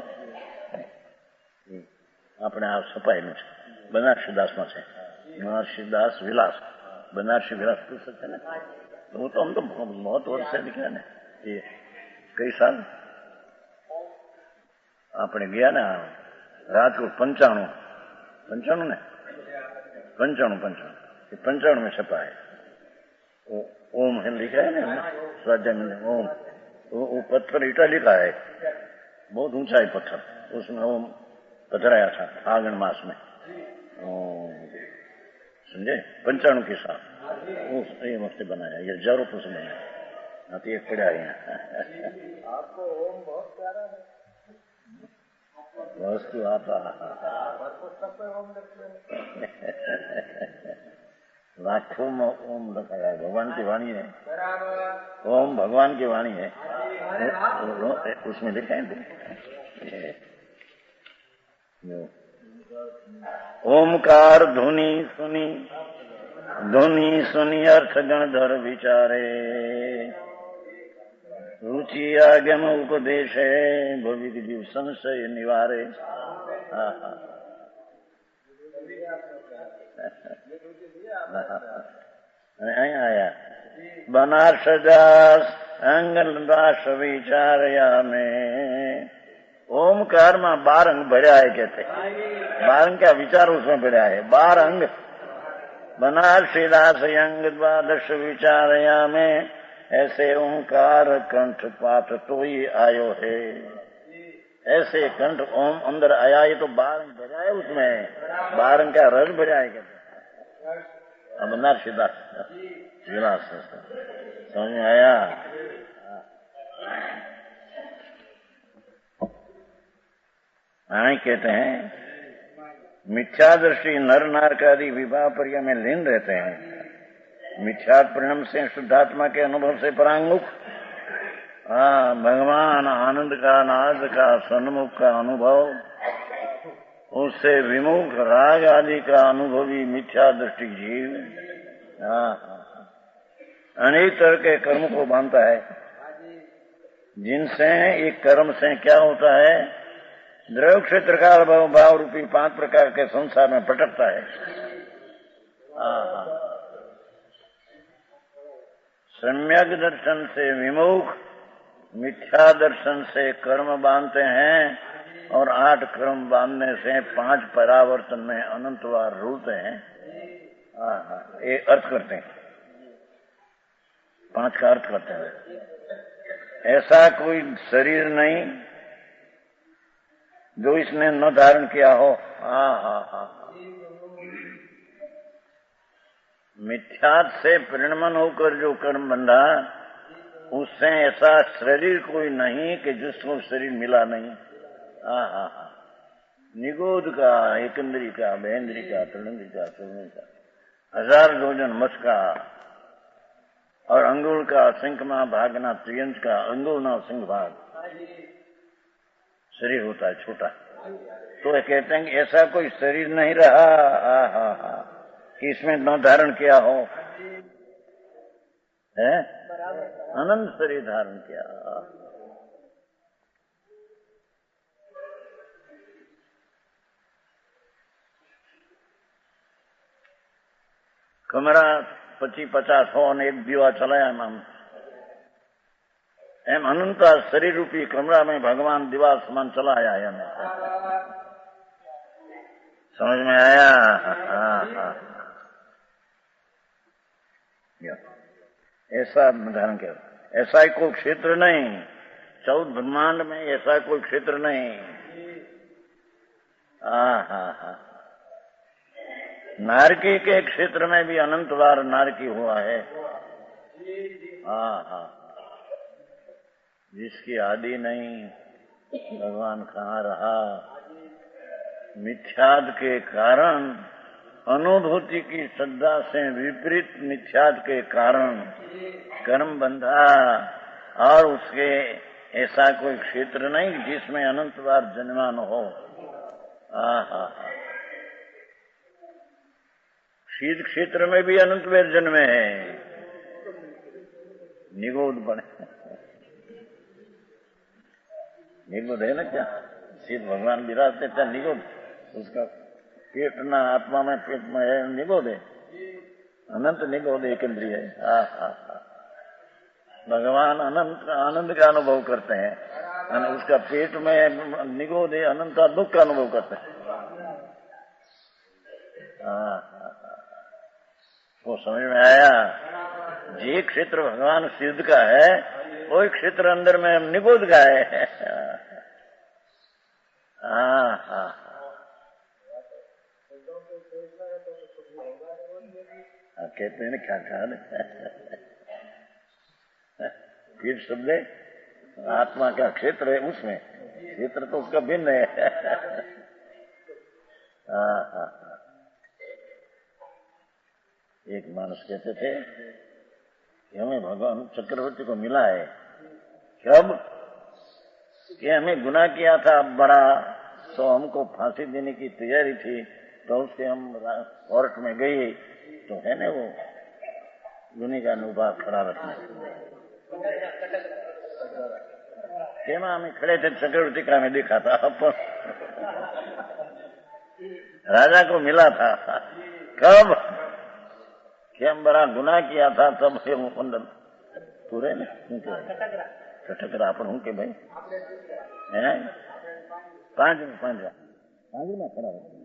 अपने आप छपाई में बनारसीदास में है। बनारसीदास विलास, बनारसी विलास पुस्तक है ना, तो वो तो हम तो बहुत वर्ष से लिखा है। ये कई साल अपने गया ना राजकोट 95 ने 95 में छपा है। ओम है लिखा है ना स्वाध्याय में ओम। वो पत्थर ईटा लिखा है, बहुत ऊंचा है पत्थर, उसमें ओम पथराया था फागण मास में। समझे? 95 के साथ ये वक्त बनाया, ये 1000 रुपये से बनाया। हाँ तो एक पड़ा है यहाँ। आपको ओम बहुत प्यारा है वस्तु आता। लाखों में ओम रखा है, भगवान की वाणी है। ओम भगवान की वाणी है, उसमें लिखा है। ओमकार ध्वनि सुनी अर्थ गणधर विचारे। रुचि आगम उपदेश है भविक जीव संशय निवारे। आया बनारस दास अंगदास विचारया में। ओमकार में 12 अंग भरा है कहते। 12 अंग क्या विचार उसमें भरा है, 12 अंग। बनारसी दास अंग द्वादश विचारया में, ऐसे ओंकार कंठ पाठ तो ही आयो है। ऐसे कंठ ओम अंदर आया, ये तो 12 अंग भरा है उसमें, 12 अंग का रस भरा है कहते। बनारसी दास विलास समझ में आया? कहते हैं मिथ्या दृष्टि नर नारकादि विवाह पर्य में लीन रहते हैं। मिथ्या परिणाम से शुद्धात्मा के अनुभव से परांगमुख, भगवान आनंद का नाद का सन्मुख का अनुभव, उससे विमुख राग आदि का अनुभवी मिथ्या दृष्टि जीव अनेक तरह के कर्म को बांधता है, जिनसे एक कर्म से क्या होता है, द्रव्य क्षेत्र का भाव रूपी 5 प्रकार के संसार में भटकता है। सम्यक दर्शन से विमुख मिथ्या दर्शन से कर्म बांधते हैं, और 8 कर्म बांधने से 5 परावर्तन में अनंत बार रूलते हैं। ये अर्थ करते हैं, 5 का अर्थ करते हैं। ऐसा कोई शरीर नहीं जो इसने न धारण किया हो। मिथ्या से परिणमन होकर जो कर्म बंधा, उससे ऐसा शरीर कोई नहीं कि जिसको शरीर मिला नहीं। निगोद का, एकंदरी का, बहेंद्री का, त्रिनेंद्री का, चौनेंद्री का, 1000 योजन मस का और अंगुल का, सिंहमा भागना, त्रियंश का, अंगुलना सिंह भाग शरीर होता है छोटा। तो कहते हैं कि ऐसा कोई शरीर नहीं रहा कि इसमें न धारण किया हो, है अनंत शरीर धारण किया। कमरा 25-50 हो ने एक दीवा चलाया एम अनंत शरीर रूपी कमरा में भगवान दीवा समान चलाया है हमें। समझ में आया? ऐसा धारण किया। ऐसा ही कोई क्षेत्र नहीं, 14 ब्रह्मांड में ऐसा कोई क्षेत्र नहीं। नारकी के क्षेत्र में भी अनंत बार नारकी हुआ है। जिसकी आदि नहीं, भगवान कहाँ रहा? मिथ्याद के कारण, अनुभूति की श्रद्धा से विपरीत मिथ्याद के कारण कर्म बंधा, और उसके ऐसा कोई क्षेत्र नहीं जिसमें अनंत बार जन्मान हो। शीत क्षेत्र में भी अनंत बार जन्मे है, निगोद बने। निगोद है ना क्या? शीत भगवान विराजते क्या निगोद? उसका पेट ना आत्मा में, पेट में है, निगोद है, अनंत निगोद एक इंद्रिय है। भगवान अनंत आनंद का अनुभव करते हैं, उसका पेट में निगोद है, अनंत दुख का अनुभव करते हैं। वो समझ में आया? जे क्षेत्र भगवान सिद्ध का है, वही क्षेत्र अंदर में निगोद का है। कहते हैं ना क्या ख्याल है? फिर शब्द आत्मा का क्षेत्र है, उसमें क्षेत्र तो उसका भिन्न है। एक मानस कहते थे कि हमें भगवान चक्रवर्ती को मिला है, कब कि हमें गुनाह किया था बड़ा, तो हमको फांसी देने की तैयारी थी, तो उससे हम कोर्ट में गए, तो है ना वो गुनी का अनुभव खड़ा रखना। केमा हमें खड़े थे, चक्रवर्ती का हमें देखा था, राजा को मिला था। कब कि हम बड़ा गुनाह किया था, तब अंदर पूरे ने ठटकरा अपन हूँ के भाई है पांच में खड़ा रखा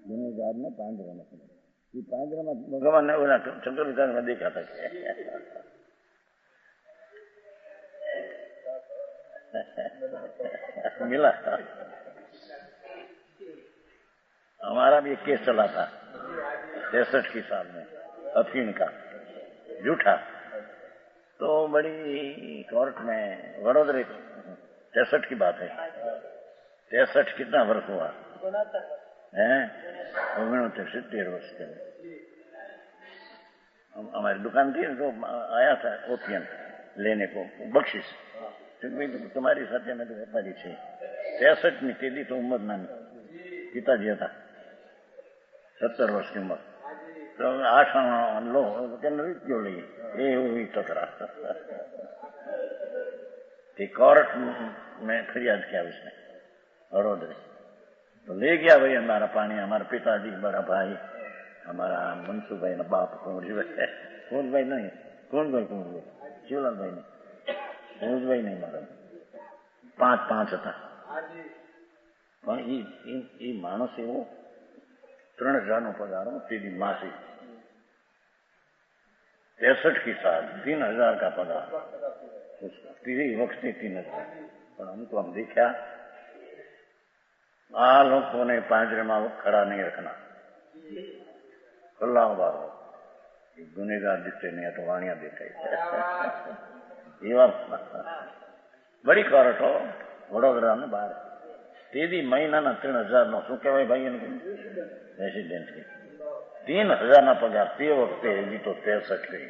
गुनेगार ने, 5 में खड़ा। 5 में भगवान ने चंद्र में देखा था मिला। हमारा भी एक केस चला था 63 की साल में, अफीम का झूठा। तो बड़ी कोर्ट में वडोदरा, 63 की बात है। 63 कितना वर्ष हुआ है? 70 वर्ष के। हमारी दुकान थी तो आया था ओपियन लेने को बख्शिश, क्योंकि तुम्हारी सत्य में तो व्यापारी छे। 63 में तेदी तो उम्र नानी, पिताजी था 70 वर्ष की उम्र। तो आशा लो के क्यों ली ये टकरा कोर्ट में फरियाद किया उसने वडोदरा। तो ले गया भाई हमारा पानी, हमारा पिताजी, बड़ा भाई, हमारा मनसुख भाई ना बाप, कौन भाई नहीं, कौन भाई शिवलाल भाई नहीं, भाई नहीं, मारा 5 था। मानस एवं 3000 नो पगार सीधी मासी, 63 की साल 3000 का पगार उसका, 3 वक्त 3000। पर हमको हम देखा आ लोगों ने पांजरे में खड़ा नहीं रखना, खुला बार गुनेगार दिखते नहीं तो वाणिया दिखाई। ये बड़ी कोर्ट हो वडोदरा में बाहर, તેદી મહિનાના 3000નો શું કહેવાય ભાઈ એને રેસિડેન્ટ 3000 पगार ते वक्ते हजी तो 63 रही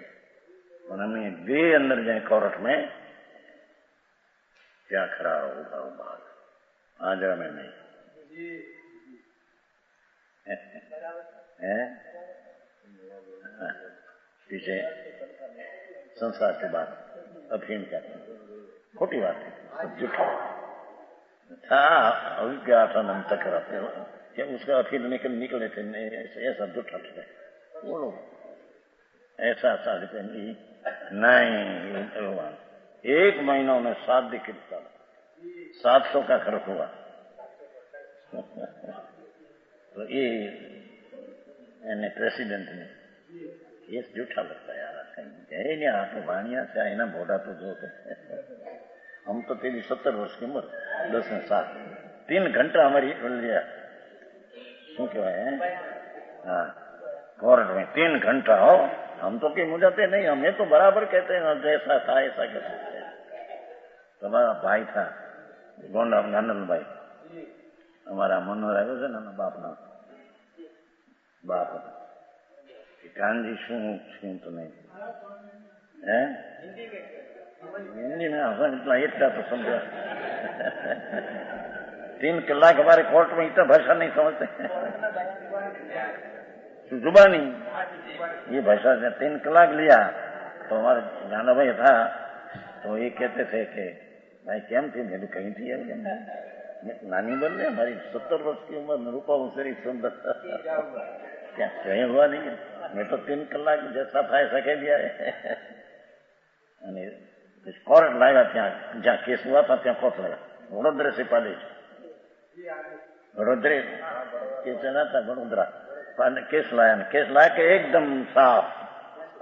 और हमने दे अंदर जाए कोर्ट में क्या खरा होगा बात आजरा में नहीं है पीछे संसार की बात अफीम क्या खोटी बात है सब झूठा था। अभी क्या था नम तक रहते क्या उसका अफीम निकले थे ऐसा झूठा थे बोलो ऐसा साधते नहीं। 1 महीना उन्हें 7 दिन कितना 700 का खर्च हुआ तो ये प्रेसिडेंट ने ये झूठा लगता है यार कहीं नहीं आप वाणिया से आए ना बोड़ा तो जो हम तो तेरी 70 वर्ष की उम्र 10 में 7 3 घंटा हमारी लिया शू कहवाय हाँ कोर्ट में 3 घंटा हो हम तो कहीं मुझाते नहीं हमें तो बराबर कहते हैं जैसा था ऐसा कह सकते हैं। तुम्हारा भाई था गोंडा गांडल भाई हमारा मनोहर આવ્યો છે ને બાપના બાપ કાનજી શું શું તો નહીં હે हिंदी में हसन इतना इतना तो समझा 3 कलाक हमारे कोर्ट में इतना भाषा नहीं समझते जुबानी ये भाषा से 3 कलाक लिया तो हमारे गाना भाई था तो ये कहते थे कि भाई केम थी मेरी कहीं थी नानी बन रही हमारी 70 वर्ष की उम्र में रूपा उसेरी सुंदर क्या कहीं हुआ नहीं मैं तो 3 कलाक जैसा था ऐसा कह दिया है। कोर्ट लाया ત્યાં જ્યાં કેસ हुआ था ત્યાં कोर्ट लाया वडोदरा से पालेज वडोदरा केस था वडोदरा केस लाया के एकदम साफ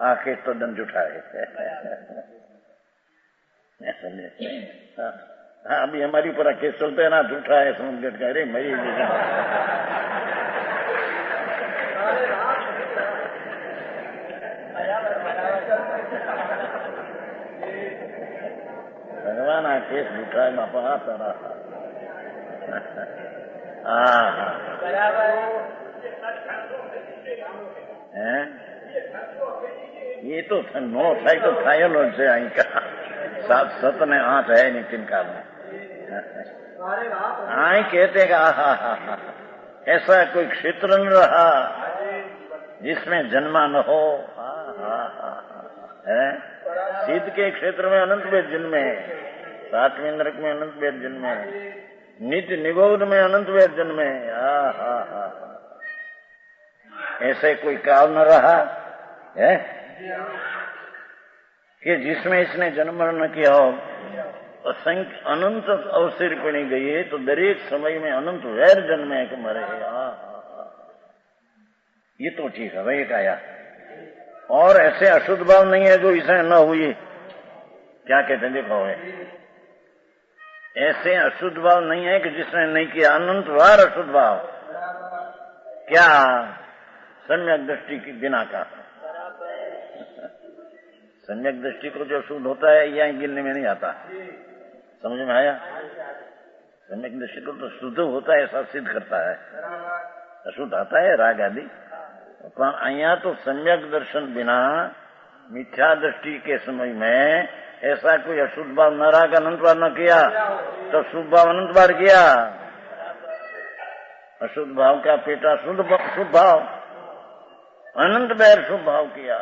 आ केस तो दंड उठाए हाँ अभी हमारी ऊपर केस चलते है ना झूठा है समझ गए अरे मरी भगवान आ केस झूठा है बापा तारा ये तो 9 થાય તો થાયેલો છે અહીં का 7 ને 8 है नहीं तिनका में आई कहते हैं ऐसा कोई क्षेत्र न रहा जिसमें जन्मा न हो है सिद्ध के क्षेत्र में अनंत वेद जन्मे 7वें नरक में अनंत वेद जन्मे नित्य निगोध में अनंत वेद जन्मे ऐसे कोई काल न रहा है कि जिसमें इसने जन्म न किया हो असंख्य अनंत अवसर पड़ी गई है तो दरेक समय में अनंत वैर जन्मे कि मरे ये तो ठीक है वही आया और ऐसे अशुद्ध भाव नहीं है जो इसे न हुई क्या कहते हैं देखो ऐसे अशुद्ध भाव नहीं है कि जिसने नहीं किया अनंत वार अशुद्ध भाव क्या सम्यक दृष्टि की बिना का सम्यक दृष्टि को जो शुद्ध होता है यह गिनने में नहीं आता समझ में आया सम्यक दृष्टि को तो शुद्ध होता है ऐसा सिद्ध करता है अशुद्ध आता है राग आदि पर अहिया तो सम्यक दर्शन बिना मिथ्या दृष्टि के समय में ऐसा कोई अशुद्ध भाव न राग अनंत बार न किया तो शुभ भाव अनंत बार किया अशुद्ध भाव का पेटा शुद्ध भाव अनंत बार शुभ भाव किया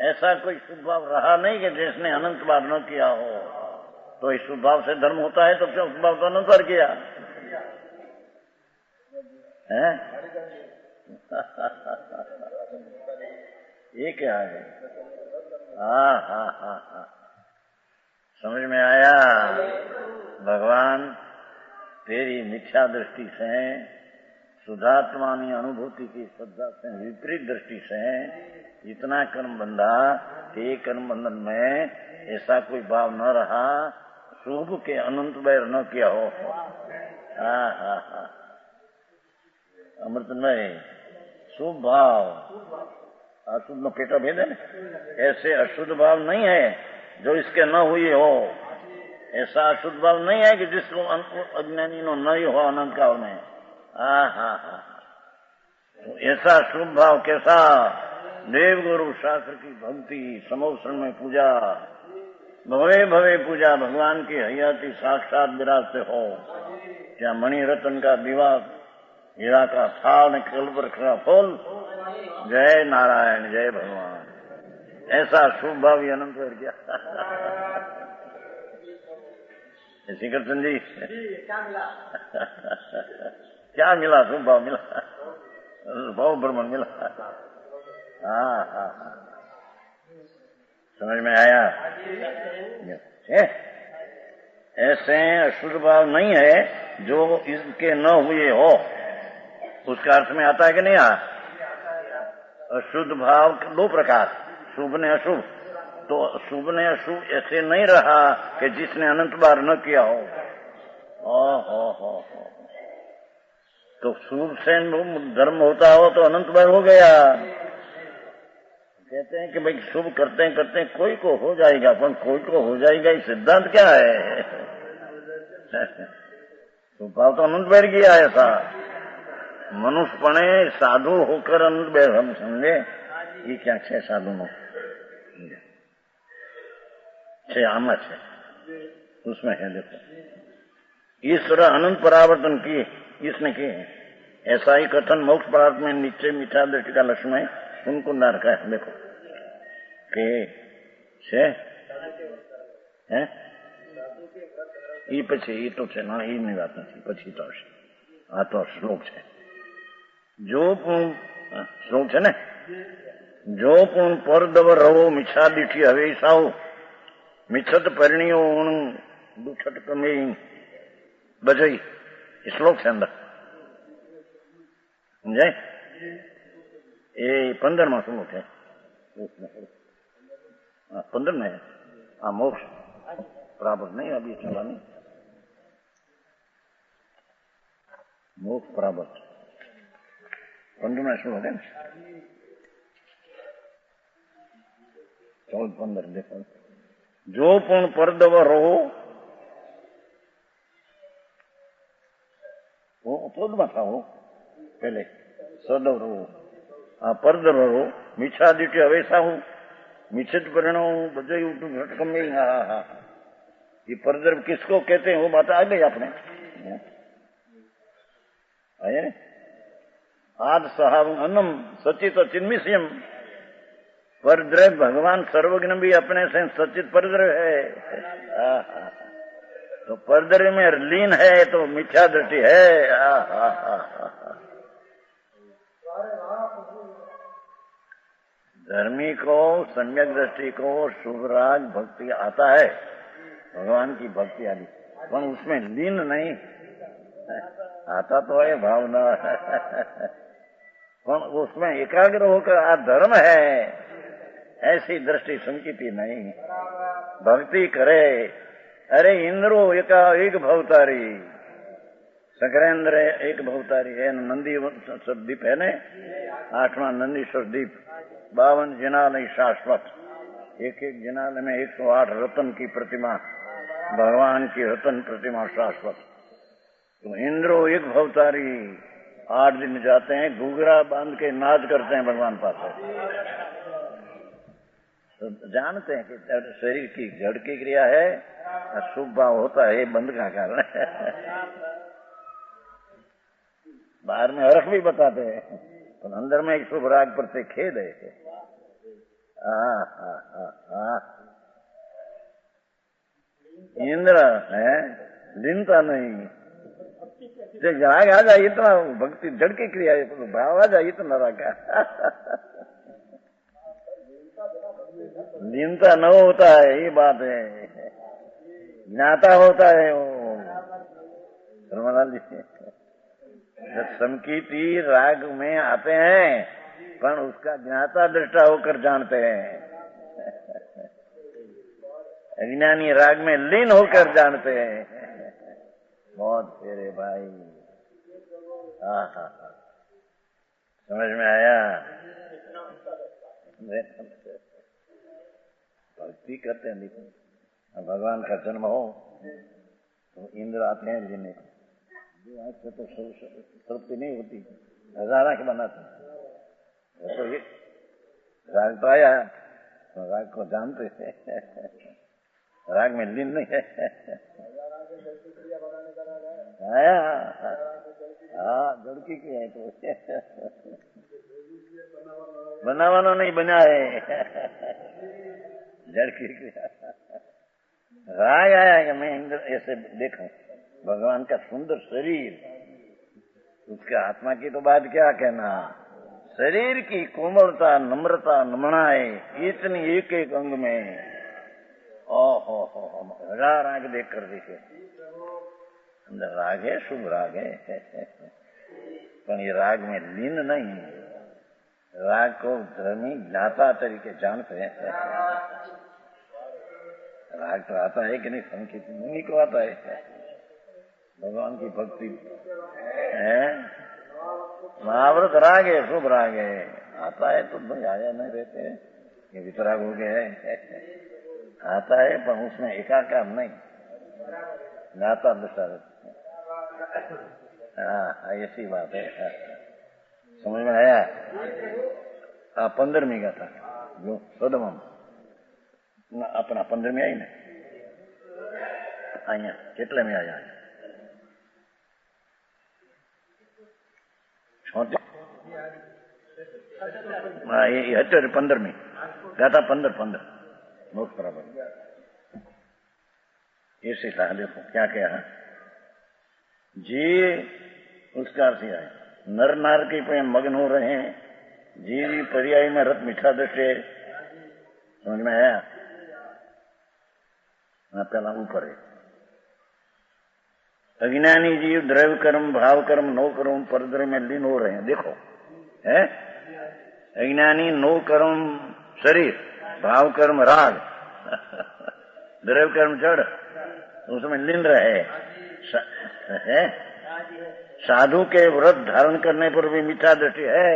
ऐसा कोई शुभ भाव रहा नहीं कि जिसने अनंत बार न किया हो तो इस शुभ भाव से धर्म होता है तो क्यों शुभ भाव तो अनंत बार किया है ये क्या है समझ में आया भगवान तेरी मिथ्या दृष्टि से शुद्धात्मानी अनुभूति की श्रद्धा से विपरीत दृष्टि से इतना कर्म बंधा कि कर्म बंधन में ऐसा कोई भाव न रहा शुभ के अनंत बैर न किया हो अमृतमय शुभ भाव अशुद्ध में पेटा भेद है ऐसे अशुद्ध भाव नहीं है जो इसके न हुई हो ऐसा अशुद्ध भाव नहीं है कि जिसको अज्ञानी नो नहीं हो अनंत काल में। हा। तो ऐसा शुभ भाव कैसा? देव गुरु शास्त्र की भक्ति, समोत्सव में पूजा, भवे भवे पूजा, भगवान की हयाती साक्षात विराजते हो। क्या मणि रत्न का दीवा, हीरा का थाल ने कल्पवृक्ष का फूल। जय नारायण, जय भगवान। ऐसा शुभ भाव ही अनंत हो गया। श्री कृष्ण जी क्या मिला? क्या मिला? शुभ भाव मिला, भाव ब्रह्मण मिला। हाँ। समझ में आया? ऐसे अशुद्ध भाव नहीं है जो इसके न हुए हो। उसका अर्थ में आता है कि नहीं? अशुद्ध भाव दो प्रकार, शुभ ने अशुभ। तो शुभ ने अशुभ ऐसे नहीं रहा कि जिसने अनंत बार न किया हो। तो शुभ से धर्म होता हो तो अनंत बार हो गया। कहते हैं कि भाई शुभ करते करते कोई को हो जाएगा, पर कोई को हो जाएगा ये सिद्धांत क्या है? शुभ भाव तो अनंत बैठ गया। ऐसा मनुष्य पणे साधु होकर अनंत बैठ, हम समझे ये क्या है? साधु नो छे आम है, उसमें है। देखो ईश्वर अनंत परावर्तन किए इसने किए। ऐसा ही कथन मोक्ष पदार्थ में नीचे मीठा दृष्टि का लक्ष्य में उनको न रखा है। देखो के ई પછી એ તો છે ના, એની વાત નથી, પછી તો આવશે। આ તો શ્લોક છે। જો શ્લોક છે ને, જો પણ પરદવ રવો મિછા દીઠી હવે સાવ મિછત પરિણીઓ દુછટ કમે બજઈ। શ્લોક છે અંદર, સમજાય? એ 15માં શ્લોક है। 15 में है। हाँ, मोक्ष प्राप्त नहीं, अभी चला नहीं। मोक्ष प्राप्त 15 श्लोक है। 14-15 देखो। जो पण परदव रहो, वो पद था वो पहले सदव रहो, परदव रहो मीछा दीटे हवेसा हूं मिछित परिणो बजे घटकम में। हाँ, ये परदर्भ किसको कहते हैं वो बात आ गई आपने। आए आद सहाव अन्नम सचित चिन्मिष्यम। परद्रव भगवान सर्वज्ञ भी अपने से सचित परद्रव है। तो परद्रव में लीन है तो मिथ्या दृष्टि है। धर्मी को सम्यक दृष्टि को शुभ राग भक्ति आता है, भगवान की भक्ति आदि, पर उसमें लीन नहीं आता। तो है भावना, पर उसमें एकाग्र होकर आ धर्म है ऐसी दृष्टि संकिति नहीं। भक्ति करे। अरे इंद्रो एक भवतारी, सकरेंद्र एक भवतारी है। नंदी दीप है ने, 8वां नंदीश्वर दीप, 52 जिनालय शाश्वत। एक जिनालय में 108 रतन की प्रतिमा, भगवान की रतन प्रतिमा शाश्वत। तो इंद्रो एक भवतारी 8 दिन जाते हैं, घुघरा बांध के नाच करते हैं भगवान पास। तो जानते हैं कि शरीर की जड़ की क्रिया है, शुभ भाव होता है, ये बंद का कारण है। बाहर में हर्ष भी बताते हैं, तो अंदर में एक शुभ राग पर से खेद है। इंद्र है लीनता नहीं, राग आ जाए इतना, भक्ति जड़ की क्रिया है, तो भाव आ जाए इतना राग। लीनता न होता है, ये बात है। ज्ञाता होता है वो। धर्मलाल जी संकीर्ति राग में आते हैं, पर उसका ज्ञाता दृष्टा होकर जानते हैं। अज्ञानी राग में लीन होकर जानते हैं। बहुत तेरे भाई। समझ में आया? भक्ति करते हैं, लेकिन भगवान का जन्म हो तो इंद्र आते हैं लेने को, आज से तो तृप्ति नहीं होती, हजारा के बनाते तो ये राग तो आया, तो राग को जानते हैं, राग में लीन नहीं है। आया हाँ जड़की की है तो बनावाना नहीं बना है, जड़की की राग आया कि मैं इंद्र ऐसे देखूं भगवान का सुंदर शरीर, उसके आत्मा की तो बात क्या कहना, शरीर की कोमलता नम्रता नमनाए इतनी एक एक अंग में, ओहो हजार राग देख कर देखे, अंदर राग है, शुभ राग है, पर ये राग में लीन नहीं, राग को धर्मी ज्ञाता तरीके जानते हैं। राग तो आता है कि नहीं, संकेत मुनि को आता है, भगवान की भक्ति है, महाव्रत राग है, शुभ राग है, आता है तो भाई आया नहीं रहते, ये वितराग हो गए है, आता है पर उसमें एकाकार नहीं, गाता दशरथ, हाँ ऐसी बात है, समझ में आया। 15वीं गाथा जो सोदम अपना 15वीं आई ने, અહીંયા કેટલે में आया 15वीं गाथा 15 बहुत बराबर ऐसे था। देखो क्या क्या है जी, उसका अर्थ है नर नार के प्रेम मग्न हो रहे हैं, जीव पर्याय में रत मीठा दृष्टि, समझ में आया। पहला ऊपर है अज्ञानी जीव द्रव्य कर्म भाव कर्म नो कर्म परद्रव्य में लीन हो रहे हैं। देखो है अज्ञानी नो कर्म शरीर, भाव कर्म राग, द्रव्य कर्म जड़, उसमें लीन रहे है। साधु के व्रत धारण करने पर भी मीठा दृष्टि है,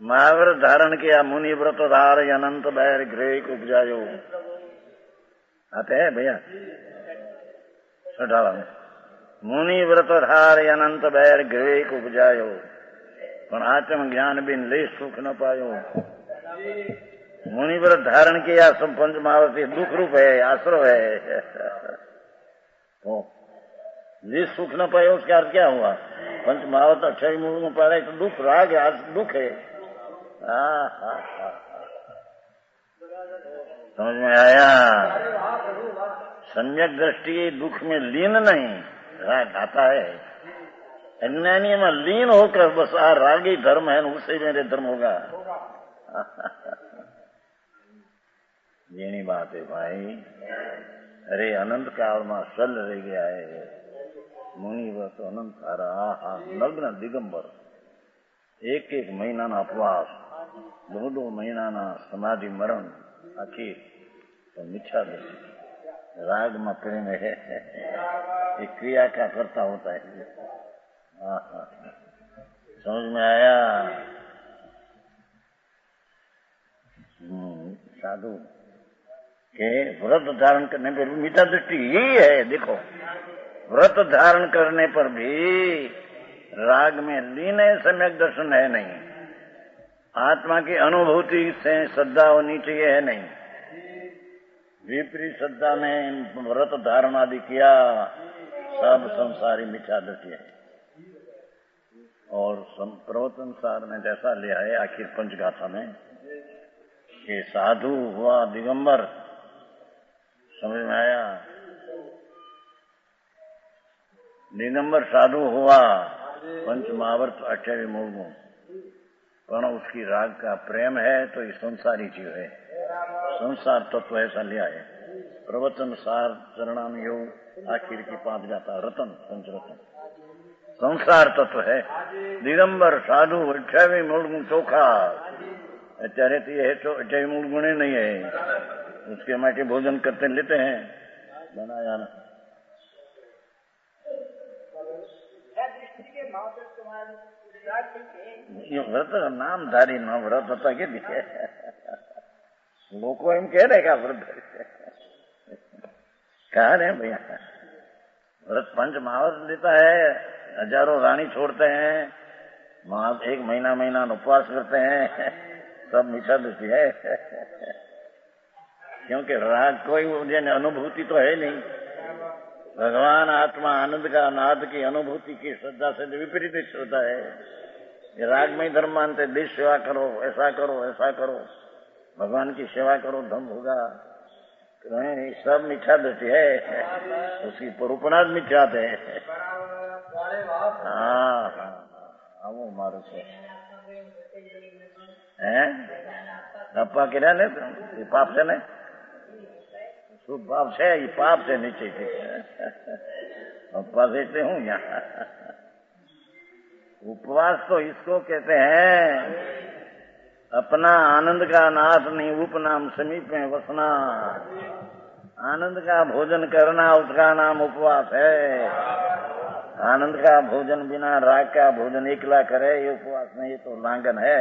महाव्रत धारण किया मुनि व्रत धार अनंत बैर गृह उपजायो, आते हैं भैया 18 में, मुनि व्रत धार अनंत बैर गृह उपजायो, पर आत्म ज्ञान बिन ले सुख न पायो। मुनि व्रत धारण किया सब पंच महावती दुख रूप है, आश्रव है, ले सुख न पाए उसका अर्थ क्या हुआ, पंच महावत अक्षय मूल में पड़े तो दुख राग है, दुख है। समझ में आया। सम्यक दृष्टि दुख में लीन नहीं, राग आता है, अज्ञानी में लीन होकर बस राग ही धर्म है, उससे मेरे धर्म होगा। ये बात है भाई, अरे अनंत काल में सल रह गया है, मुनि व्रत अनंत सारा नग्न दिगंबर, एक एक महीना ना उपवास, 2 महीना ना समाधि मरण, आखिर तो मिथ्या दृष्टि, राग में प्रेम है, ये क्रिया क्या करता होता है। समझ में आया। साधु के व्रत धारण करने पर भी मिथ्या दृष्टि यही है। देखो व्रत धारण करने पर भी राग में लीन है, सम्यक दर्शन है नहीं, आत्मा की अनुभूति से श्रद्धा होनी चाहिए है नहीं, विपरीत श्रद्धा में व्रत धारण आदि किया, सब संसारी मिथ्या दृष्टि है। और प्रवचन सार ने जैसा लिया है आखिर पंचगाथा में कि साधु हुआ दिगंबर, समझ में आया, दिगंबर साधु हुआ पंच महावर्त 28 मूल, पर उसकी राग का प्रेम है तो ये संसारी जीव है, संसार तत्व ऐसा लिया है। प्रवचन सार चरणाम योग आखिर की 5 गाथा रतन पंचरतन संसार तत्व है। दिगंबर साधु 28 मूल चोखा, અત્યારે तो ये तो 28 मूल गुणे नहीं है, उसके माटे भोजन करते लेते हैं बनाया ना। ये व्रत नामधारी न व्रत होता के दिखे लोग एम कह रहे का व्रत कहा रहे भैया, व्रत पंच महाव्रत लेता है, हजारों रानी छोड़ते हैं, एक महीना उपवास करते हैं, सब मिथ्या दृष्टि है। क्योंकि राग कोई अनुभूति तो है नहीं। भगवान आत्मा आनंद का नाद की अनुभूति की श्रद्धा से विपरीत श्रद्धा है। ये राग में धर्म मानते, देश सेवा करो, ऐसा करो, ऐसा करो, भगवान की सेवा करो, धर्म होगा। नहीं, सब मिथ्या दृष्टि है, उसकी परूपणाद मिथ्या है। हाँ, वो मारो से अप्पा किरा ने पाप से ने शुभ पाप से, ये पाप से नीचे अप्पा देते हूँ यहाँ। उपवास तो इसको कहते हैं अपना आनंद का नाश नहीं उपनाम समीप में वसना। आनंद का भोजन करना उसका नाम उपवास है। आनंद का भोजन बिना राग का भोजन एकला करे ये उपवास नहीं, ये तो लांघन है।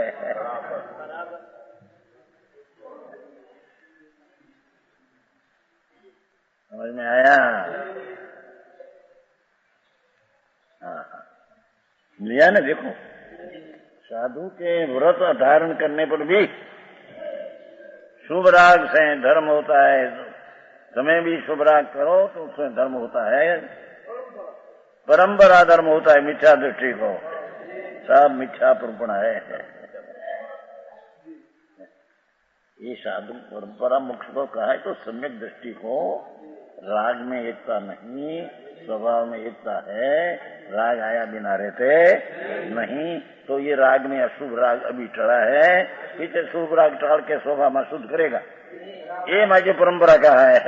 समझ में आया? लिया ना? देखो, साधु के व्रत धारण करने पर भी शुभ राग से धर्म होता है। तुम्हें भी शुभ राग करो तो उसमें धर्म होता है, परंपरा धर्म होता है। मिथ्या दृष्टि को सब मिथ्या प्रपण है। ये साधु परंपरा मुख्य को कहा है तो सम्यक दृष्टि को राग में एकता नहीं, स्वभाव में एकता है। राग आया बिना रहते नहीं, तो ये राग में अशुभ राग अभी टड़ा है, पीछे शुभ राग टाल के स्वभाव में शुद्ध करेगा। ये माँ जो परंपरा कहा है,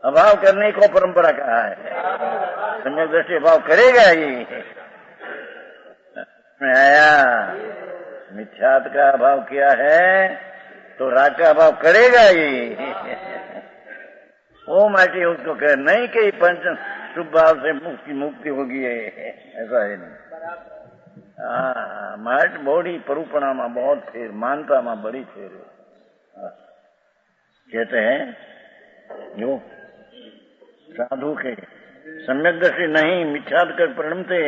अभाव करने को परंपरा कहा है। सम्यक दृष्टि अभाव करेगा ये। आया मिथ्यात्व का अभाव किया है तो राग का अभाव करेगा ये। वो माटी उसको कह नहीं कि पंच शुभ भाव से मुक्ति होगी है, ऐसा है नहीं। माट बोड़ी परूपणा में बहुत फेर, मानता में बड़ी फेर। कहते हैं जो साधु के सम्यक दृष्टि नहीं मिथ्यात्व कर परिणमते,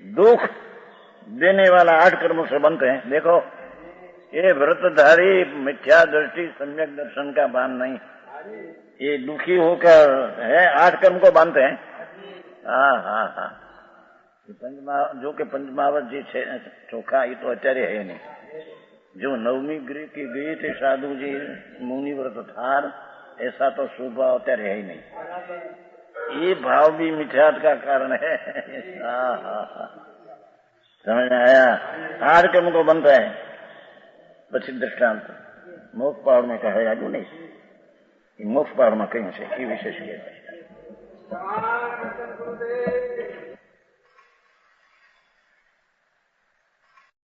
दुख देने वाला 8 कर्मों से बनते हैं। देखो, ये व्रतधारी मिथ्या दृष्टि सम्यक दर्शन का बांध नहीं, ये दुखी होकर है 8 कर्म को बांधते हैं। हाँ, जो के पंचमावत जी चोखा ये तो अत्यारे है नहीं। जो नवमी गृह की गए थे साधु जी मुनि व्रत थार, ऐसा तो शुभ भाव अत्यारे है ही नहीं। ये भाव भी मिथ्यात्व का कारण है। समझ में आया? 8 कर्म को बनता है। પછી दृष्टांत मोक्ष पहाड़ में कहा आजू नहीं, मोक्ष पहाड़ में कहीं से विशेष किया